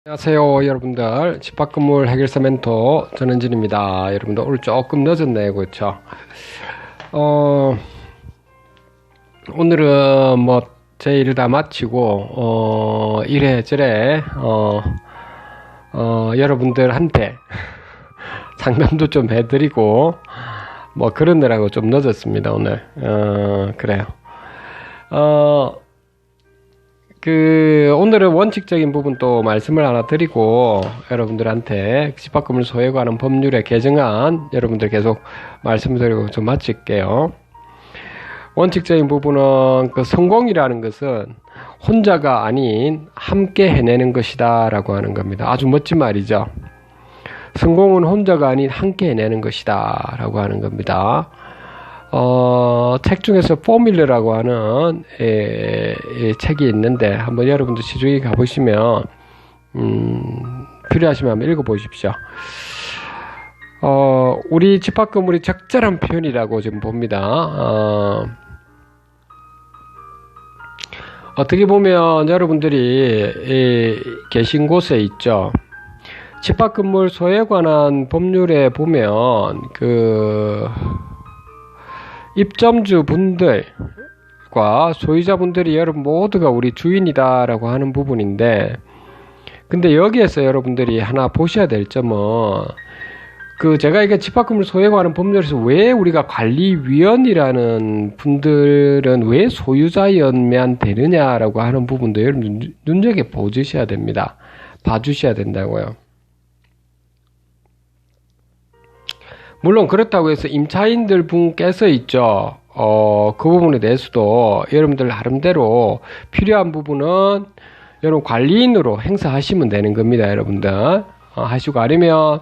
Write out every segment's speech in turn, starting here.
안녕하세요 여러분들, 집합건물 해결사 멘토 전은진입니다. 여러분들 오늘 조금 늦었네요, 그렇죠? 오늘은 뭐 제 일을 다 마치고 이래저래 여러분들한테 상담도 좀 해드리고 뭐 그러느라고 좀 늦었습니다. 오늘 그래요. 오늘은 원칙적인 부분 또 말씀을 하나 드리고, 여러분들한테 집합건물 소유에 관한 법률의 개정안, 여러분들 계속 말씀드리고 좀 마칠게요. 원칙적인 부분은 성공이라는 것은 혼자가 아닌 함께 해내는 것이다 라고 하는 겁니다. 아주 멋진 말이죠. 성공은 혼자가 아닌 함께 해내는 것이다 라고 하는 겁니다. 책 중에서 포뮬러라고 하는 책이 있는데 한번 여러분들 시중에 가보시면 필요하시면 한번 읽어보십시오. 우리 집합건물이 적절한 표현이라고 지금 봅니다. 어떻게 보면 여러분들이 계신 곳에 있죠. 집합건물 소유에 관한 법률에 보면 입점주 분들과 소유자 분들이 여러분 모두가 우리 주인이다 라고 하는 부분인데, 근데 여기에서 여러분들이 하나 보셔야 될 점은 제가 이게 집합건물 소유에 관한 법률에서 왜 우리가 관리위원이라는 분들은 왜 소유자여야만 되느냐라고 하는 부분도 여러분 눈여겨보셔야 됩니다. 봐주셔야 된다고요. 물론 그렇다고 해서 임차인들 분께서 있죠. 그 부분에 대해서도 여러분들 나름대로 필요한 부분은 여러분 관리인으로 행사하시면 되는 겁니다. 여러분들 하시고, 아니면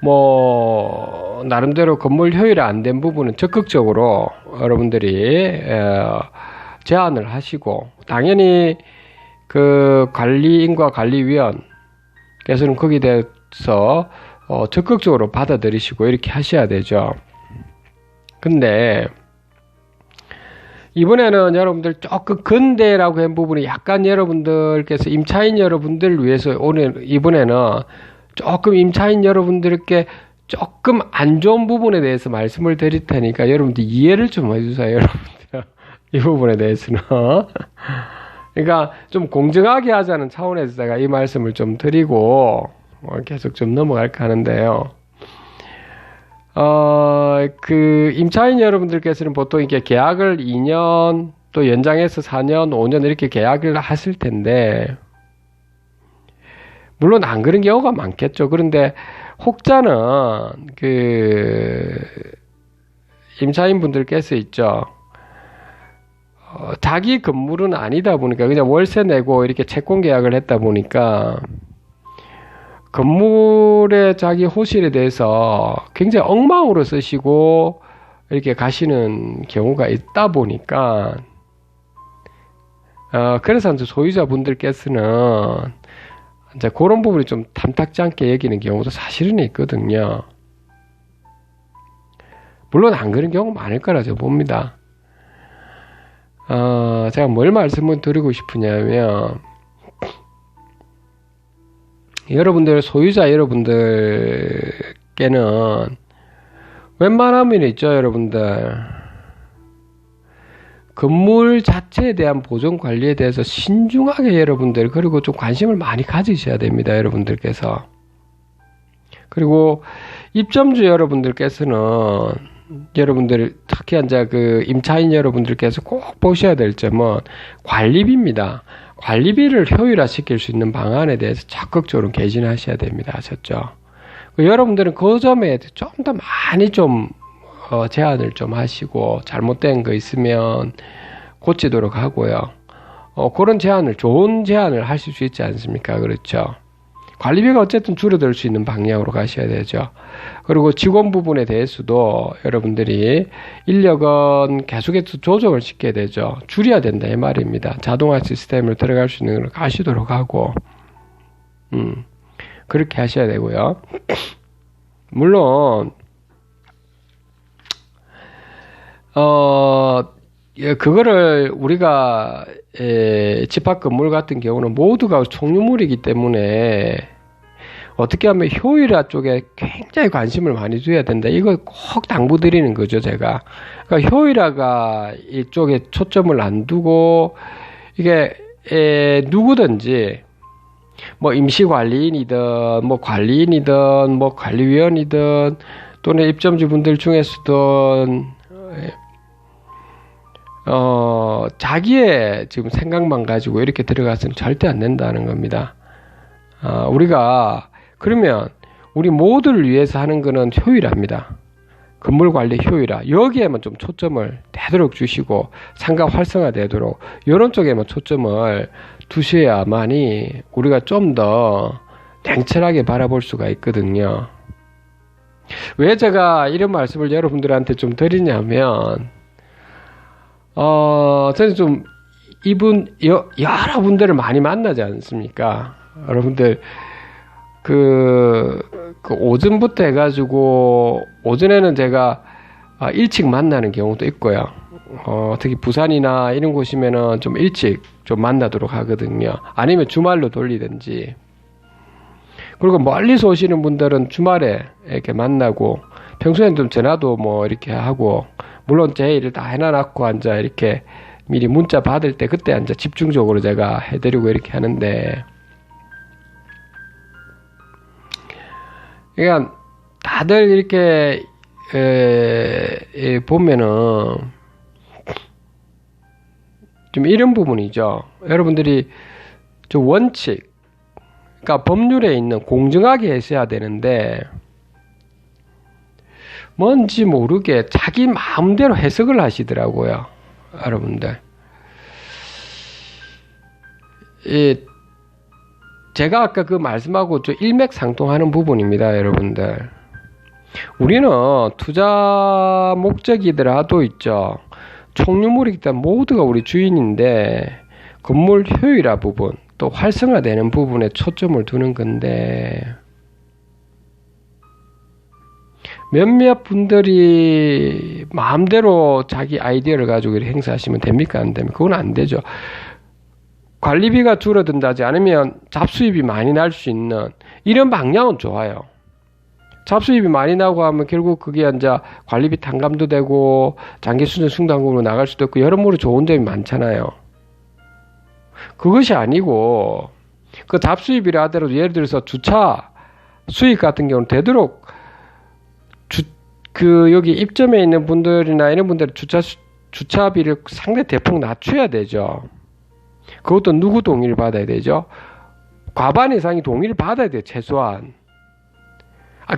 뭐 나름대로 건물 효율이 안 된 부분은 적극적으로 여러분들이 제안을 하시고, 당연히 관리인과 관리위원께서는 거기에 대해서 적극적으로 받아들이시고 이렇게 하셔야 되죠. 근데 이번에는 여러분들 조금 근대라고 한 부분이 약간 여러분들께서 임차인 여러분들을 위해서 이번에는 조금 임차인 여러분들께 조금 안 좋은 부분에 대해서 말씀을 드릴 테니까 여러분들 이해를 좀 해주세요. 여러분들 이 부분에 대해서는 그러니까 좀 공정하게 하자는 차원에서 제가 이 말씀을 좀 드리고 계속 좀 넘어갈까 하는데요. 임차인 여러분들께서는 보통 이렇게 계약을 2년 또 연장해서 4년, 5년 이렇게 계약을 하실 텐데, 물론 안 그런 경우가 많겠죠. 그런데 혹자는 임차인 분들께서 있죠. 자기 건물은 아니다 보니까 그냥 월세 내고 이렇게 채권 계약을 했다 보니까 건물의 자기 호실에 대해서 굉장히 엉망으로 쓰시고 이렇게 가시는 경우가 있다 보니까 그래서 이제 소유자분들께서는 이제 그런 부분이 좀 탐탁지 않게 여기는 경우도 사실은 있거든요. 물론 안 그런 경우 많을 거라 저 봅니다. 제가 뭘 말씀을 드리고 싶으냐면, 여러분들 소유자 여러분들께는 웬만하면 있죠, 여러분들 건물 자체에 대한 보존 관리에 대해서 신중하게 여러분들, 그리고 좀 관심을 많이 가지셔야 됩니다, 여러분들께서. 그리고 입점주 여러분들께서는 여러분들 특히 이제 임차인 여러분들께서 꼭 보셔야 될 점은 관리비입니다. 관리비를 효율화시킬 수 있는 방안에 대해서 적극적으로 개진하셔야 됩니다. 아셨죠? 여러분들은 그 점에 좀 더 많이 좀 제안을 좀 하시고, 잘못된 거 있으면 고치도록 하고요. 그런 좋은 제안을 하실 수 있지 않습니까? 그렇죠? 관리비가 어쨌든 줄어들 수 있는 방향으로 가셔야 되죠. 그리고 직원 부분에 대해서도 여러분들이 인력은 계속해서 조정을 시켜야 되죠. 줄여야 된다 이 말입니다. 자동화 시스템을 들어갈 수 있는 걸 가시도록 하고, 그렇게 하셔야 되고요. 물론 그거를 우리가 집합 건물 같은 경우는 모두가 총유물이기 때문에 어떻게 하면 효율화 쪽에 굉장히 관심을 많이 줘야 된다. 이걸 꼭 당부드리는 거죠, 제가. 그러니까 효율화가 이쪽에 초점을 안 두고 이게 누구든지 뭐 임시관리인이든 뭐 관리인이든 뭐 관리위원이든 또는 입점주분들 중에서든 자기의 지금 생각만 가지고 이렇게 들어가서는 절대 안 된다는 겁니다. 우리가 그러면 우리 모두를 위해서 하는 거는 효율화입니다. 건물 관리 효율화. 여기에만 좀 초점을 되도록 주시고 상가 활성화되도록 이런 쪽에만 초점을 두셔야만이 우리가 좀 더 냉철하게 바라볼 수가 있거든요. 왜 제가 이런 말씀을 여러분들한테 좀 드리냐면 저는 좀 여러분들을 많이 만나지 않습니까? 여러분들 그 오전부터 해가지고 오전에는 제가 일찍 만나는 경우도 있고요. 특히 부산이나 이런 곳이면은 좀 일찍 좀 만나도록 하거든요. 아니면 주말로 돌리든지. 그리고 멀리서 오시는 분들은 주말에 이렇게 만나고 평소에는 좀 전화도 뭐 이렇게 하고 물론 제 일을 다 해놔놓고 앉아 이렇게 미리 문자 받을 때 그때 앉아 집중적으로 제가 해드리고 이렇게 하는데 그러니까 다들 이렇게 보면은 좀 이런 부분이죠. 여러분들이 좀 원칙, 그러니까 법률에 있는 공정하게 했어야 되는데 뭔지 모르게 자기 마음대로 해석을 하시더라고요. 여러분들. 제가 아까 그 말씀하고 좀 일맥상통하는 부분입니다, 여러분들. 우리는 투자 목적이더라도 있죠. 총유물이기 때문에 모두가 우리 주인인데 건물 효율화 부분 또 활성화되는 부분에 초점을 두는 건데 몇몇 분들이 마음대로 자기 아이디어를 가지고 행사하시면 됩니까? 안 됩니까? 그건 안 되죠. 관리비가 줄어든다지 않으면 잡수입이 많이 날 수 있는 이런 방향은 좋아요. 잡수입이 많이 나고 하면 결국 그게 이제 관리비 탕감도 되고 장기수준 승당금으로 나갈 수도 있고 여러모로 좋은 점이 많잖아요. 그것이 아니고 그 잡수입이라 하더라도 예를 들어서 주차 수익 같은 경우는 되도록 여기 입점에 있는 분들이나 이런 분들은 주차비를 상당히 대폭 낮춰야 되죠. 그것도 누구 동의를 받아야 되죠? 과반 이상이 동의를 받아야 돼요, 최소한.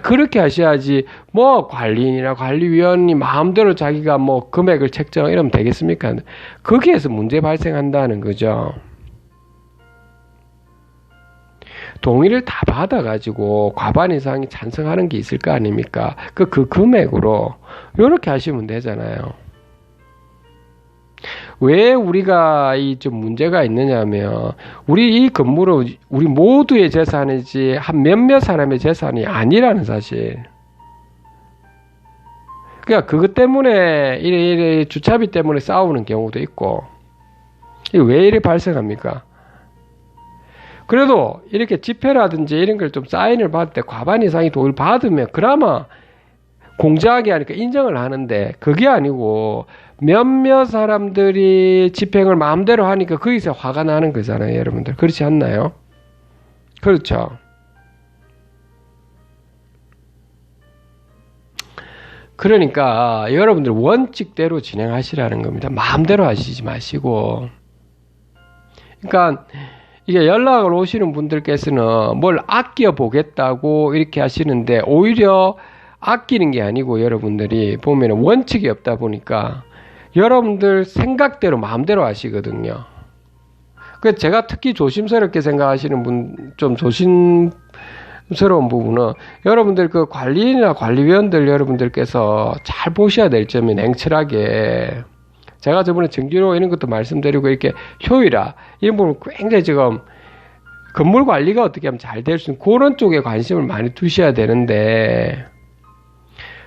그렇게 하셔야지, 뭐, 관리인이나 관리위원이 마음대로 자기가 뭐, 금액을 책정, 이러면 되겠습니까? 거기에서 문제 발생한다는 거죠. 동의를 다 받아가지고, 과반 이상이 찬성하는 게 있을 거 아닙니까? 그 금액으로, 요렇게 하시면 되잖아요. 왜 우리가 좀 문제가 있느냐면 우리 이 건물은 우리 모두의 재산이지 한 몇몇 사람의 재산이 아니라는 사실. 그러니까 그것 때문에 이래 주차비 때문에 싸우는 경우도 있고 왜 이래 발생합니까? 그래도 이렇게 집회라든지 이런 걸 좀 사인을 받을 때 과반 이상이 동의를 받으면 그나마 공정하게 하니까 인정을 하는데 그게 아니고 몇몇 사람들이 집행을 마음대로 하니까 거기서 화가 나는 거잖아요, 여러분들. 그렇지 않나요? 그렇죠. 그러니까 여러분들 원칙대로 진행하시라는 겁니다. 마음대로 하시지 마시고. 그러니까 이게 연락을 오시는 분들께서는 뭘 아껴 보겠다고 이렇게 하시는데 오히려 아끼는 게 아니고 여러분들이 보면 원칙이 없다 보니까 여러분들 생각대로 마음대로 하시거든요. 그래서 제가 특히 조심스럽게 생각하시는 분, 좀 조심스러운 부분은 여러분들 그 관리인이나 관리위원들 여러분들께서 잘 보셔야 될 점이 냉철하게 제가 저번에 정기로 이런 것도 말씀드리고 이렇게 효율화 이런 부분 굉장히 지금 건물 관리가 어떻게 하면 잘 될 수 있는 그런 쪽에 관심을 많이 두셔야 되는데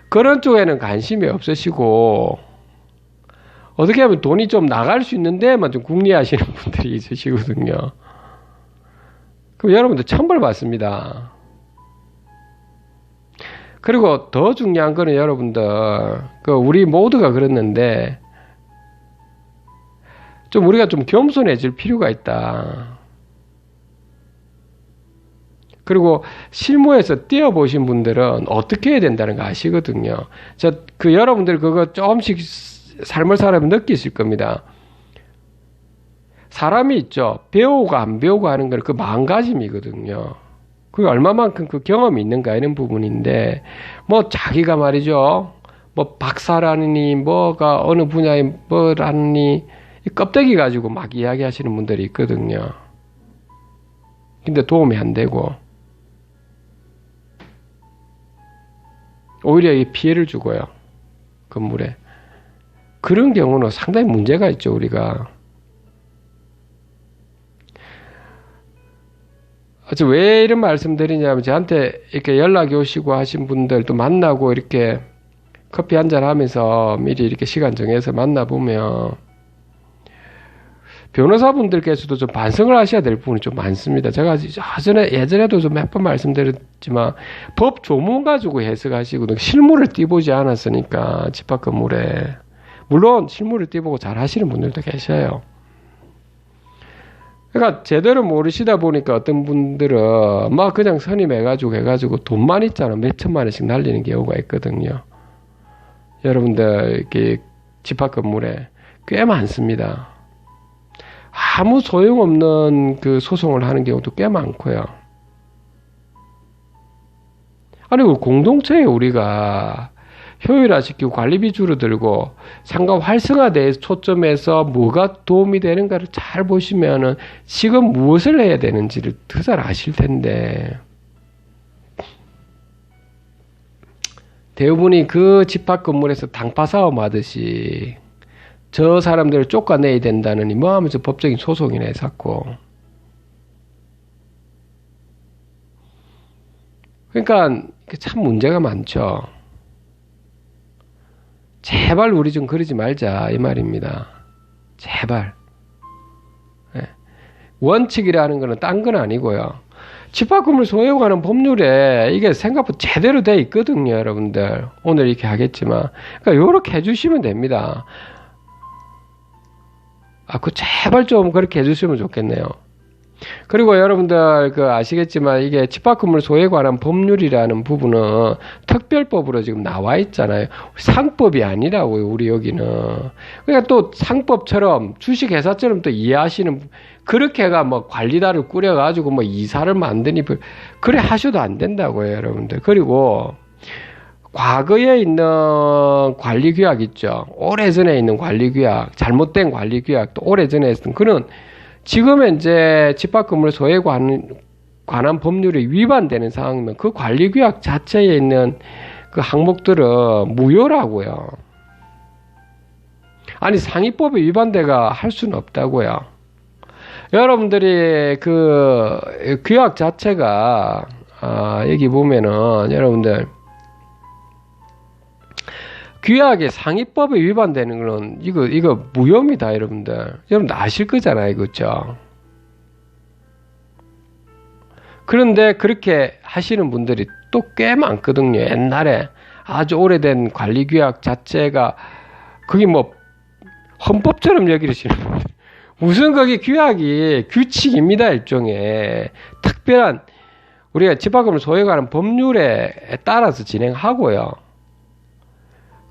그런 쪽에는 관심이 없으시고 어떻게 하면 돈이 좀 나갈 수 있는 데만 좀 궁리하시는 분들이 있으시거든요. 그럼 여러분들 천벌 받습니다. 그리고 더 중요한 거는 여러분들, 우리 모두가 그랬는데, 좀 우리가 좀 겸손해질 필요가 있다. 그리고 실무에서 뛰어보신 분들은 어떻게 해야 된다는 거 아시거든요. 여러분들 그거 조금씩 삶을 살아보면 느끼실 겁니다. 사람이 있죠. 배우고 안 배우고 하는 건 그 마음가짐이거든요. 그게 얼마만큼 그 경험이 있는가 이런 부분인데, 뭐 자기가 말이죠. 뭐 박사라니, 뭐가 어느 분야에 뭐라니, 이 껍데기 가지고 막 이야기하시는 분들이 있거든요. 근데 도움이 안 되고, 오히려 이 피해를 주고요. 건물에. 그런 경우는 상당히 문제가 있죠, 우리가. 왜 이런 말씀 드리냐면, 저한테 이렇게 연락이 오시고 하신 분들도 만나고 이렇게 커피 한잔 하면서 미리 이렇게 시간 정해서 만나보면, 변호사분들께서도 좀 반성을 하셔야 될 부분이 좀 많습니다. 제가 예전에도 좀 몇 번 말씀드렸지만, 법 조문 가지고 해석하시고, 실무를 띄보지 않았으니까, 집합 건물에. 물론, 실무를 띄보고 잘 하시는 분들도 계셔요. 그러니까 제대로 모르시다 보니까 어떤 분들은 막 그냥 선임해가지고 돈만 있잖아. 몇 천만 원씩 날리는 경우가 있거든요. 여러분들 이렇게 집합 건물에 꽤 많습니다. 아무 소용없는 그 소송을 하는 경우도 꽤 많고요. 아니, 공동체에 우리가 효율화시키고 관리비 줄어들고 상가 활성화대에 초점해서 뭐가 도움이 되는가를 잘 보시면은 지금 무엇을 해야 되는지를 더 잘 아실 텐데, 대부분이 그 집합 건물에서 당파 싸움 하듯이 저 사람들을 쫓아내야 된다느니 뭐 하면서 법적인 소송이나 해서 그러니까 참 문제가 많죠. 제발 우리 좀 그러지 말자 이 말입니다. 제발. 원칙이라는 거는 딴 건 아니고요. 집합건물 소유하는 법률에 이게 생각보다 제대로 돼 있거든요, 여러분들. 오늘 이렇게 하겠지만, 그러니까 요렇게 해주시면 됩니다. 그 제발 좀 그렇게 해주시면 좋겠네요. 그리고 여러분들 아시겠지만 이게 집합건물 소유에 관한 법률이라는 부분은 특별법으로 지금 나와 있잖아요. 상법이 아니라고요, 우리 여기는. 그러니까 또 상법처럼 주식회사처럼 또 이해하시는, 그렇게가 뭐 관리단을 꾸려가지고 뭐 이사를 만드니 그래 하셔도 안 된다고요, 여러분들. 그리고 과거에 있는 관리규약 있죠. 오래전에 있는 관리규약, 잘못된 관리규약, 또 오래전에 했던 그런 지금 현재 집합건물 소유에 관한 법률이 위반되는 상황이면 그 관리규약 자체에 있는 그 항목들은 무효라고요. 아니, 상위법에 위반돼가 할 수는 없다고요. 여러분들이 그 규약 자체가 여기 보면은 여러분들 규약의 상위법에 위반되는 거는 이거 무효입니다, 여러분들. 여러분들 아실 거잖아요, 그렇죠? 그런데 그렇게 하시는 분들이 또 꽤 많거든요. 옛날에 아주 오래된 관리규약 자체가 그게 뭐 헌법처럼 여기시는 분들. 무슨 거기 규약이 규칙입니다, 일종의 특별한 우리가 집합건물 소유에 관한 법률에 따라서 진행하고요.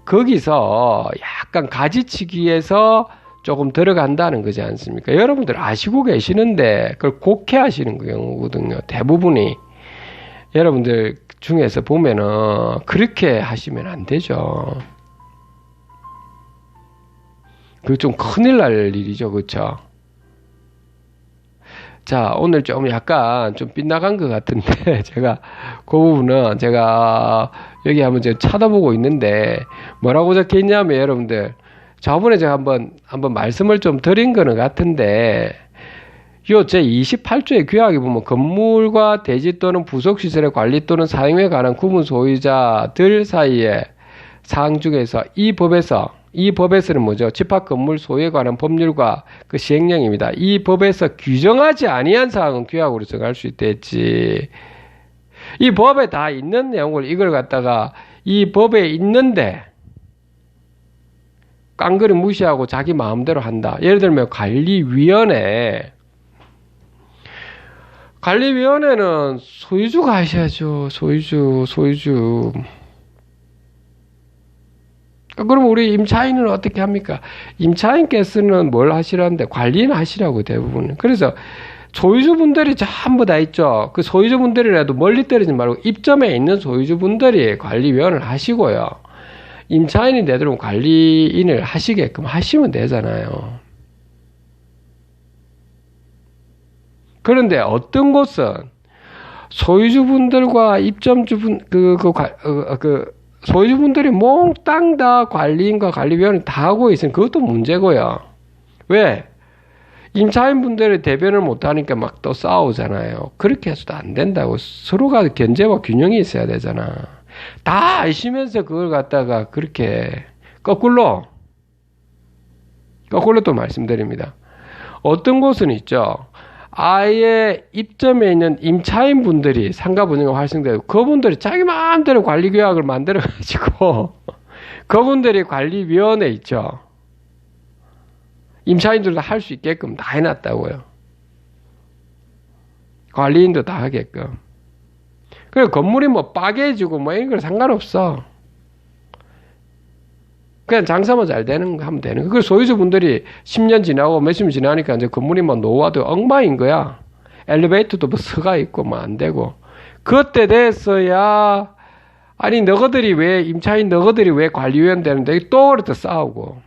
거기서 약간 가지치기에서 조금 들어간다는 거지 않습니까? 여러분들 아시고 계시는데 그걸 곡해하시는 경우거든요. 대부분이 여러분들 중에서 보면은 그렇게 하시면 안 되죠. 그거 좀 큰일 날 일이죠, 그렇죠? 자, 오늘 좀 약간 좀 빗나간 것 같은데 제가 그 부분은 제가 여기 한번 제가 쳐다보고 있는데 뭐라고 적혀 있냐면 여러분들 저번에 제가 한번 말씀을 좀 드린 거는 같은데 요 제 28조의 규약에 보면 건물과 대지 또는 부속시설의 관리 또는 사용에 관한 구분 소유자들 사이의 사항 중에서 이 법에서 이 법에서는 뭐죠? 집합 건물 소유에 관한 법률과 그 시행령입니다. 이 법에서 규정하지 아니한 사항은 규약으로 정할 수 있다 했지. 이 법에 다 있는 내용을 이걸 갖다가 이 법에 있는데 깡그리 무시하고 자기 마음대로 한다. 예를 들면 관리위원회는 소유주가 하셔야죠. 소유주. 그럼 우리 임차인은 어떻게 합니까? 임차인께서는 뭘 하시라는데 관리는 하시라고 대부분. 그래서 소유주분들이 전부 다 있죠. 그 소유주분들이라도 멀리 떨어지지 말고 입점에 있는 소유주분들이 관리위원을 하시고요. 임차인이 되도록 관리인을 하시게끔 하시면 되잖아요. 그런데 어떤 곳은 소유주분들과 입점주분, 소유주분들이 몽땅 다 관리인과 관리위원을 다 하고 있으면 그것도 문제고요. 왜? 임차인분들이 대변을 못하니까 막 또 싸우잖아요. 그렇게 해서도 안 된다고. 서로가 견제와 균형이 있어야 되잖아. 다 아시면서 그걸 갖다가 그렇게 거꾸로 또 말씀드립니다. 어떤 곳은 있죠. 아예 입점에 있는 임차인분들이 상가 분야가 활성되고 그분들이 자기 마음대로 관리계약을 만들어가지고 그분들이 관리위원회 있죠. 임차인들도 할 수 있게끔 다 해놨다고요. 관리인도 다 하게끔. 그리고 건물이 뭐 빠개지고 뭐 이런 거 상관없어. 그냥 장사만 잘 되는 거 하면 되는 거. 그 소유주분들이 10년 지나고 몇십 년 지나니까 이제 건물이 뭐 노후화도 엉망인 거야. 엘리베이터도 뭐 서가 있고 뭐 안 되고. 그때 돼서야 아니 너희들이 왜 임차인 너희들이 왜 관리위원 되는데 또 그렇게 싸우고.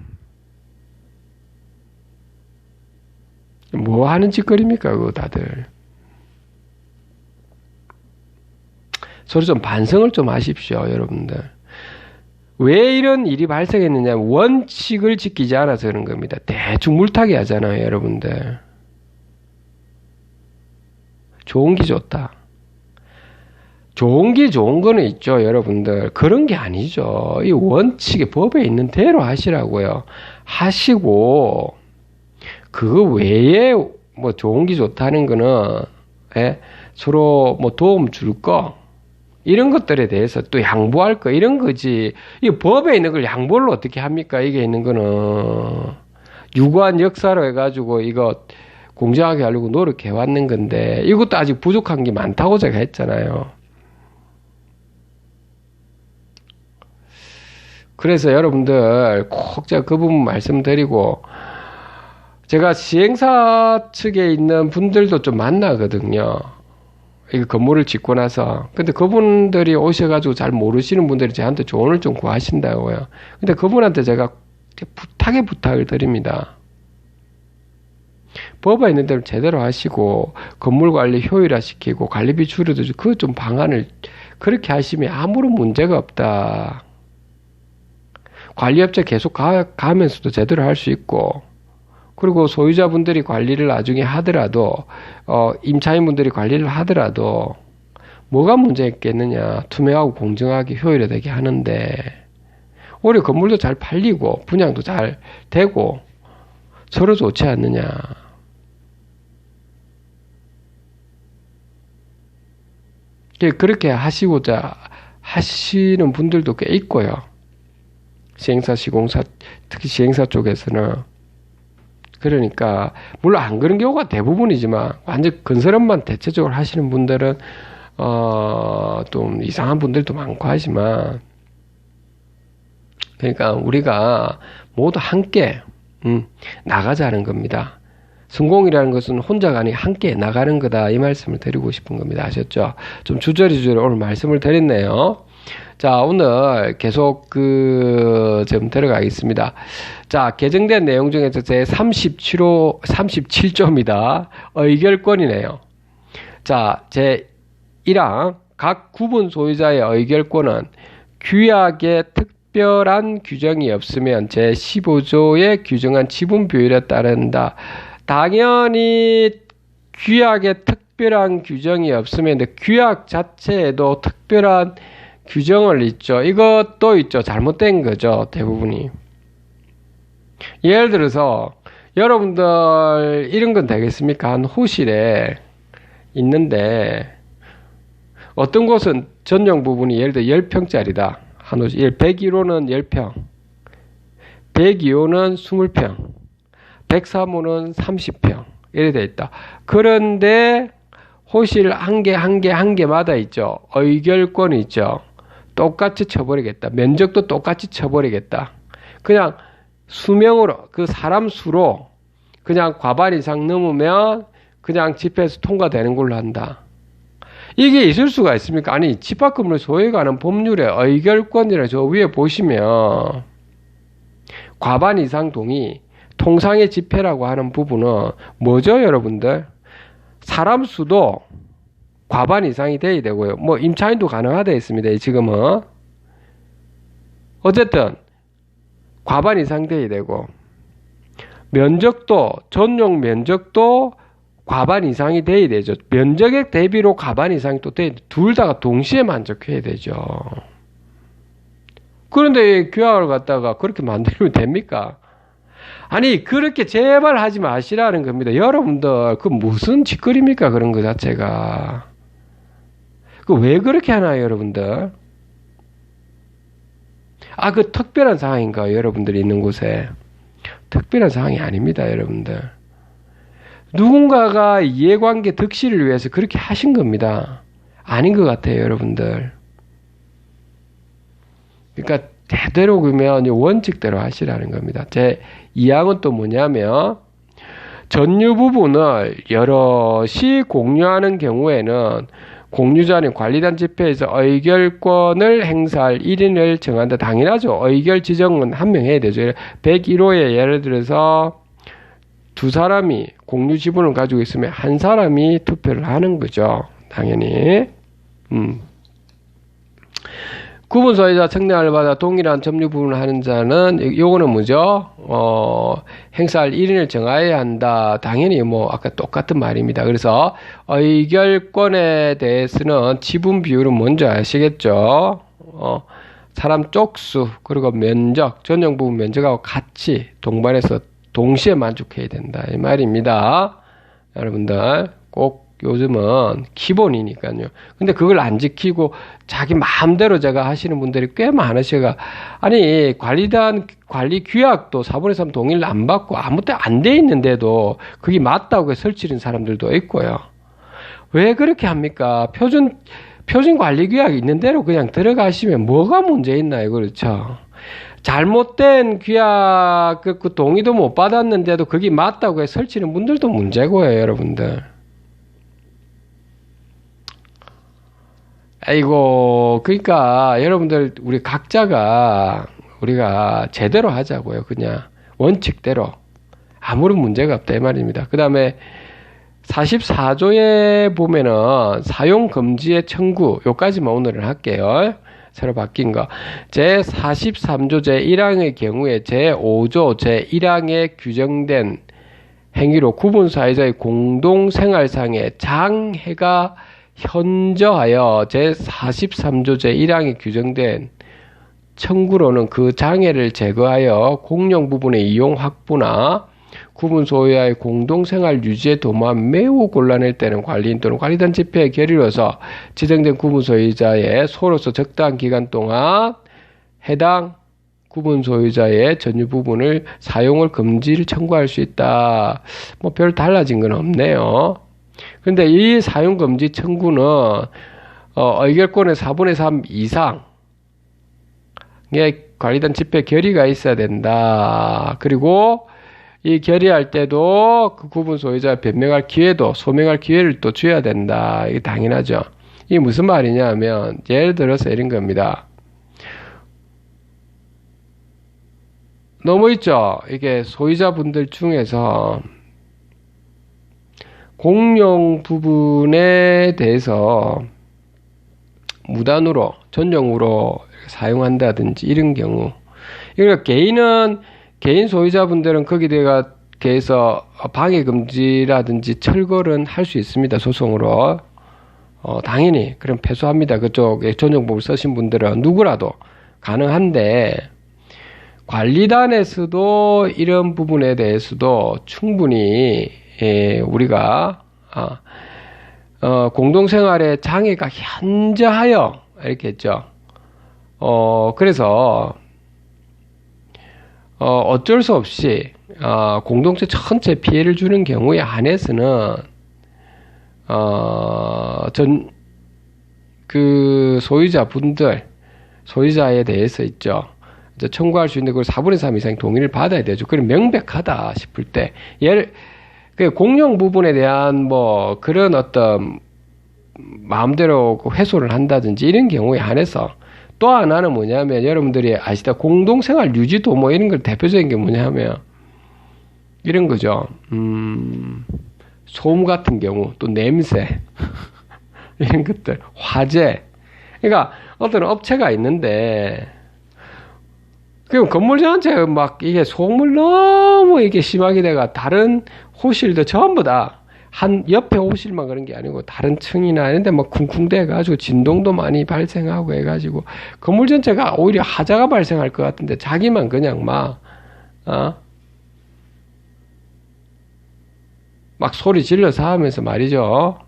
뭐 하는 짓거리입니까 그거 다들. 서로 좀 반성을 좀 하십시오 여러분들. 왜 이런 일이 발생했느냐 원칙을 지키지 않아서 그런 겁니다. 대충 물타기 하잖아요 여러분들. 좋은 게 좋다. 좋은 게 좋은 거는 있죠 여러분들. 그런 게 아니죠. 이 원칙의 법에 있는 대로 하시라고요. 하시고 그거 외에 뭐 좋은 게 좋다는 거는 서로 뭐 도움 줄 거 이런 것들에 대해서 또 양보할 거 이런 거지. 이 법에 있는 걸 양보를 어떻게 합니까? 이게 있는 거는 유구한 역사로 해가지고 이거 공정하게 하려고 노력해 왔는 건데 이것도 아직 부족한 게 많다고 제가 했잖아요. 그래서 여러분들 꼭 제가 그 부분 말씀드리고 제가 시행사 측에 있는 분들도 좀 만나거든요. 이 건물을 짓고 나서. 근데 그분들이 오셔가지고 잘 모르시는 분들이 저한테 조언을 좀 구하신다고요. 근데 그분한테 제가 부탁을 드립니다. 법에 있는 대로 제대로 하시고 건물 관리 효율화 시키고 관리비 줄여주고 그 좀 방안을 그렇게 하시면 아무런 문제가 없다. 관리업체 계속 가면서도 제대로 할 수 있고 그리고 소유자분들이 관리를 나중에 하더라도 임차인분들이 관리를 하더라도 뭐가 문제겠느냐. 투명하고 공정하게 효율화되게 하는데 오히려 건물도 잘 팔리고 분양도 잘 되고 서로 좋지 않느냐. 그렇게 하시고자 하시는 분들도 꽤 있고요. 시행사, 시공사, 특히 시행사 쪽에서는. 그러니까 물론 안 그런 경우가 대부분이지만 완전 건설업만 대체적으로 하시는 분들은 좀 이상한 분들도 많고 하지만 그러니까 우리가 모두 함께 나가자는 겁니다. 성공이라는 것은 혼자가 아니라 함께 나가는 거다 이 말씀을 드리고 싶은 겁니다. 아셨죠? 좀 주저리 오늘 말씀을 드렸네요. 자, 오늘 계속 좀 들어가겠습니다. 자, 개정된 내용 중에서 제 37조입니다. 의결권이네요. 자, 제 1항 각 구분 소유자의 의결권은 규약에 특별한 규정이 없으면 제 15조에 규정한 지분 비율에 따른다. 당연히 규약에 특별한 규정이 없으면 규약 자체에도 특별한 규정을 있죠. 이것도 있죠. 잘못된 거죠. 대부분이. 예를 들어서 여러분들 이런 건 되겠습니까? 한 호실에 있는데 어떤 곳은 전용 부분이 예를 들어 10평짜리다. 한 호실 101호는 10평, 102호는 20평, 103호는 30평 이렇게 돼 있다. 그런데 호실 한 개마다 있죠. 의결권이 있죠. 똑같이 쳐버리겠다. 면적도 똑같이 쳐버리겠다. 그냥 수명으로 그 사람 수로 그냥 과반 이상 넘으면 그냥 집회에서 통과되는 걸로 한다. 이게 있을 수가 있습니까? 아니, 집합건물 소유에 관한 법률의 의결권이라 저 위에 보시면 과반 이상 동의, 통상의 집회라고 하는 부분은 뭐죠, 여러분들? 사람 수도 과반 이상이 돼야 되고요. 뭐 임차인도 가능하다 했습니다. 지금은 어쨌든 과반 이상 돼야 되고 면적도 전용 면적도 과반 이상이 돼야 되죠. 면적액 대비로 과반 이상이 또 돼야 돼. 둘 다가 동시에 만족해야 되죠. 그런데 규약을 갖다가 그렇게 만들면 됩니까? 아니 그렇게 제발 하지 마시라는 겁니다. 여러분들 그 무슨 짓거리입니까? 그런 거 자체가. 그 왜 그렇게 하나요, 여러분들? 아, 그 특별한 상황인가요, 여러분들이 있는 곳에? 특별한 상황이 아닙니다, 여러분들. 누군가가 이해관계 득실을 위해서 그렇게 하신 겁니다. 아닌 것 같아요, 여러분들. 그러니까 제대로 그러면 원칙대로 하시라는 겁니다. 제 2항은 또 뭐냐면 전유 부분을 여럿이 공유하는 경우에는 공유자는 관리단 집회에서 의결권을 행사할 1인을 정한다. 당연하죠. 의결 지정은 한 명 해야 되죠. 101호에 예를 들어서 두 사람이 공유 지분을 가지고 있으면 한 사람이 투표를 하는 거죠. 당연히. 구분 소유자 청량을 받아 동일한 점유 부분을 하는 자는 요거는 뭐죠? 행사할 1인을 정하여야 한다. 당연히 뭐 아까 똑같은 말입니다. 그래서 의결권에 대해서는 지분 비율은 먼저 아시겠죠? 사람 쪽수 그리고 면적 전용 부분 면적하고 같이 동반해서 동시에 만족해야 된다. 이 말입니다. 여러분들 꼭 요즘은 기본이니까요. 근데 그걸 안 지키고 자기 마음대로 제가 하시는 분들이 꽤 많으셔가 아니 관리단 관리 규약도 4분의 3 동의를 안 받고 아무 때 안 돼 있는데도 그게 맞다고 설치는 사람들도 있고요. 왜 그렇게 합니까? 표준 관리 규약이 있는 대로 그냥 들어가시면 뭐가 문제 있나요? 그렇죠? 잘못된 규약 그 동의도 못 받았는데도 그게 맞다고 설치는 분들도 문제고요, 여러분들. 아이고, 그러니까 여러분들 우리 각자가 우리가 제대로 하자고요. 그냥 원칙대로 아무런 문제가 없다 이 말입니다. 그 다음에 44조에 보면은 사용 금지의 청구 요까지만 오늘은 할게요. 새로 바뀐 거. 제43조 제1항의 경우에 제5조 제1항에 규정된 행위로 구분 사회자의 공동생활상의 장해가 현저하여 제43조 제1항에 규정된 청구로는 그 장애를 제거하여 공용 부분의 이용 확보나 구분 소유자의 공동생활 유지에 도모한 매우 곤란할 때는 관리인 또는 관리단 집회의 결의로서 지정된 구분 소유자의 소로서 적당한 기간 동안 해당 구분 소유자의 전유 부분을 사용을 금지를 청구할 수 있다. 뭐 별 달라진 건 없네요. 근데 이 사용금지 청구는 의결권의 4분의 3 이상의 관리단 집회 결의가 있어야 된다. 그리고 이 결의할 때도 그 구분 소유자 변명할 기회도 소명할 기회를 또 줘야 된다. 이게 당연하죠. 이게 무슨 말이냐 하면 예를 들어서 이런 겁니다. 너무 있죠. 이게 소유자분들 중에서 공용 부분에 대해서 무단으로 전용으로 사용한다든지 이런 경우, 그러니까 개인 소유자분들은 거기에 대해서 방해 금지라든지 철거는 할 수 있습니다. 소송으로. 당연히 그럼 패소합니다. 그쪽에 전용 부분을 쓰신 분들은 누구라도 가능한데 관리단에서도 이런 부분에 대해서도 충분히 우리가 공동생활에 장애가 현저하여 이렇게 했죠. 그래서 어쩔 수 없이 공동체 전체 피해를 주는 경우에 한해서는 그 소유자에 대해서 있죠. 이제 청구할 수 있는 걸 4분의 3 이상 동의를 받아야 되죠. 그럼 명백하다 싶을 때, 그 공용 부분에 대한 뭐 그런 어떤 마음대로 회소를 한다든지 이런 경우에 한해서 또 하나는 뭐냐면 여러분들이 아시다 공동생활 유지도 뭐 이런 걸 대표적인 게 뭐냐면 이런 거죠. 소음 같은 경우 또 냄새 이런 것들 화재. 그러니까 어떤 업체가 있는데 그 건물 전체가 막 이게 소음을 너무 이게 심하게 돼가 다른 호실도 전부 다 한 옆에 호실만 그런 게 아니고 다른 층이나 이런데 막 쿵쿵대 가지고 진동도 많이 발생하고 해가지고 건물 전체가 오히려 하자가 발생할 것 같은데 자기만 그냥 막 소리 질러서 하면서 말이죠.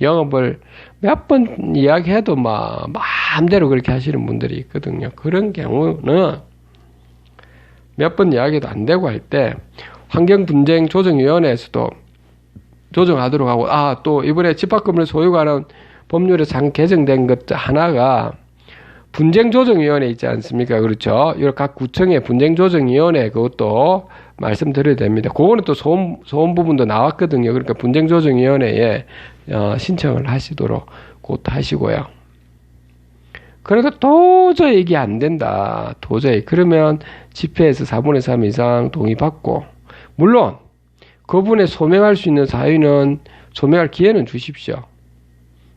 영업을 몇 번 이야기해도 막 마음대로 그렇게 하시는 분들이 있거든요. 그런 경우는 몇 번 이야기도 안 되고 할 때 환경분쟁조정위원회에서도 조정하도록 하고, 또 이번에 집합건물 소유 관한 법률에 장 개정된 것 하나가 분쟁조정위원회 있지 않습니까? 그렇죠? 각 구청의 분쟁조정위원회 그것도 말씀드려야 됩니다. 그거는 또 소음 부분도 나왔거든요. 그러니까 분쟁조정위원회에 신청을 하시도록 그것도 하시고요. 그래도 도저히 이게 안 된다. 도저히. 그러면 집회에서 4분의 3 이상 동의받고, 물론 그분의 소명할 수 있는 사유는 소명할 기회는 주십시오.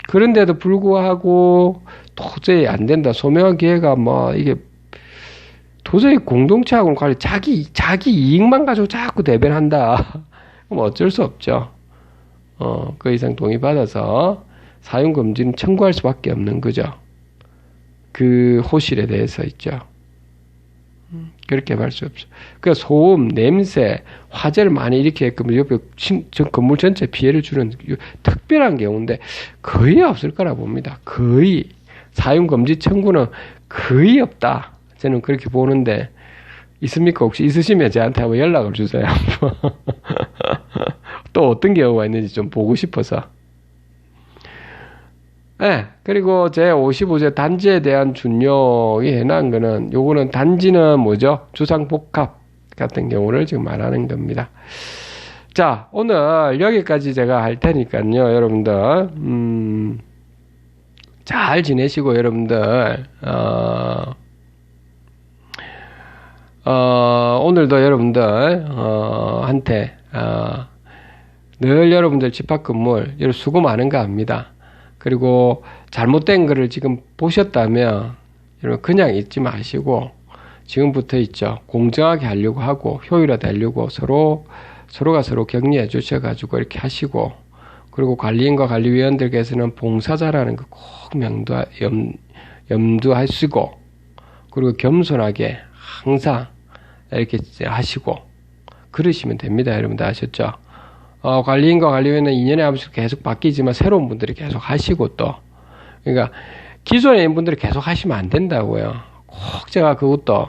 그런데도 불구하고 도저히 안 된다. 소명할 기회가 이게 도저히 공동체하고는 관리 자기 이익만 가지고 자꾸 대변한다. 그럼 어쩔 수 없죠. 그 이상 동의받아서 사용 금지는 청구할 수밖에 없는 거죠. 그 호실에 대해서 있죠. 그렇게 할 수 없죠. 그 소음, 냄새, 화재를 많이 일으키게끔 옆에 건물 전체 피해를 주는 특별한 경우인데 거의 없을 거라 봅니다. 거의 사용 금지 청구는 거의 없다. 저는 그렇게 보는데 있습니까? 혹시 있으시면 저한테 한번 연락을 주세요. 또 어떤 경우가 있는지 좀 보고 싶어서. 네, 그리고 제 55제 단지에 대한 준용이 해놓은 거는, 요거는 단지는 뭐죠? 주상복합 같은 경우를 지금 말하는 겁니다. 자, 오늘 여기까지 제가 할 테니까요, 여러분들, 잘 지내시고, 여러분들, 오늘도 여러분들, 한테, 늘 여러분들 집합건물, 수고 많은 거 압니다. 그리고 잘못된 거를 지금 보셨다면 여러분 그냥 잊지 마시고 지금부터 있죠. 공정하게 하려고 하고 효율화되 하려고 서로가 서로 격려해 주셔가지고 이렇게 하시고, 그리고 관리인과 관리위원들께서는 봉사자라는 거 꼭 염두하시고, 그리고 겸손하게 항상 이렇게 하시고 그러시면 됩니다. 여러분들 아셨죠? 관리인과 관리위원은 2년에 한 번씩 계속 바뀌지만 새로운 분들이 계속 하시고, 또 그러니까 기존에 있는 분들이 계속 하시면 안 된다고요. 꼭 제가 그것도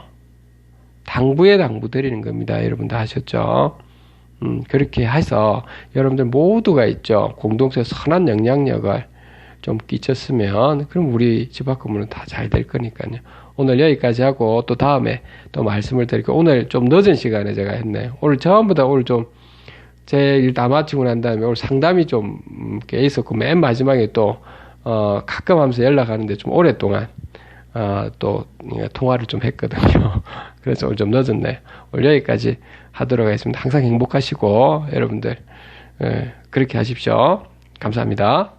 당부에 당부드리는 겁니다. 여러분들 아셨죠? 그렇게 해서 여러분들 모두가 있죠. 공동체 선한 영향력을 좀 끼쳤으면 그럼 우리 집합건물은 다 잘 될 거니까요. 오늘 여기까지 하고 또 다음에 또 말씀을 드리고, 오늘 좀 늦은 시간에 제가 했네요. 오늘 처음보다 오늘 좀 제 일 다 마치고 난 다음에 오늘 상담이 좀 있었고, 맨 마지막에 또 가끔 하면서 연락하는데 좀 오랫동안 또 통화를 좀 했거든요. 그래서 오늘 좀 늦었네. 오늘 여기까지 하도록 하겠습니다. 항상 행복하시고 여러분들 그렇게 하십시오. 감사합니다.